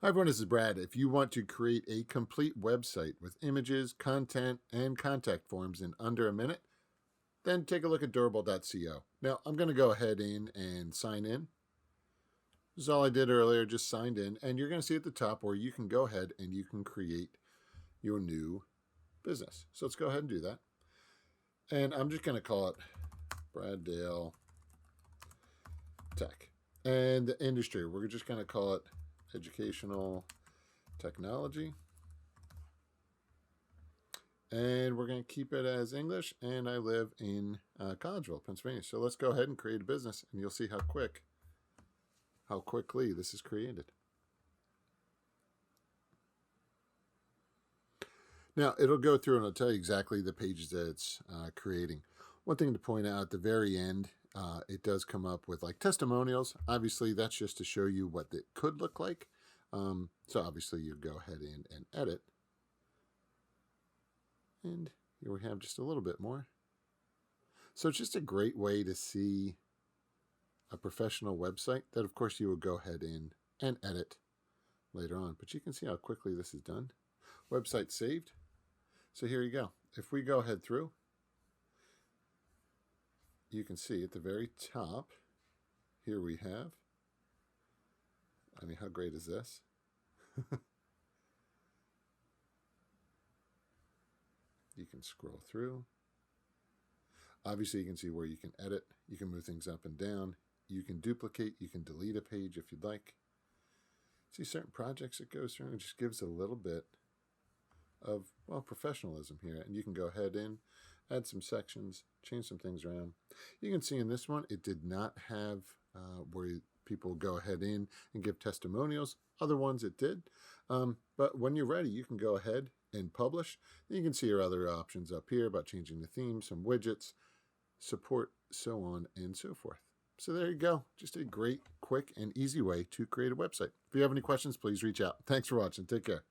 Hi everyone, this is Brad. If you want to create a complete website with images, content, and contact forms in under a minute, then take a look at durable.co. Now, I'm going to go ahead and sign in. This is all I did earlier, just signed in, and you're going to see at the top where you can go ahead and you can create your new business. So let's go ahead and do that. And I'm just going to call it Brad Dale Tech. And the industry, we're just going to call it educational technology. And we're going to keep it as English, and I live in Collegeville, Pennsylvania. So let's go ahead and create a business, and you'll see how quickly this is created. Now, it'll go through and it'll tell you exactly the pages that it's creating. One thing to point out at the very end, it does come up with like testimonials. Obviously, that's just to show you what it could look like. So obviously, you go ahead and edit. And here we have just a little bit more. So it's just a great way to see a professional website that, of course, you would go ahead and edit later on. But you can see how quickly this is done. Website saved. So here you go. If we go ahead through, you can see at the very top, here we have, I mean, how great is this? You can scroll through. Obviously, you can see where you can edit. You can move things up and down. You can duplicate. You can delete a page if you'd like. See certain projects it goes through and just gives a little bit of, well, professionalism here. And you can go ahead and add some sections, change some things around. You can see in this one, it did not have where people go ahead in and give testimonials. Other ones it did. But when you're ready, you can go ahead and publish. You can see your other options up here about changing the theme, some widgets, support, so on and so forth. So there you go. Just a great, quick, and easy way to create a website. If you have any questions, please reach out. Thanks for watching. Take care.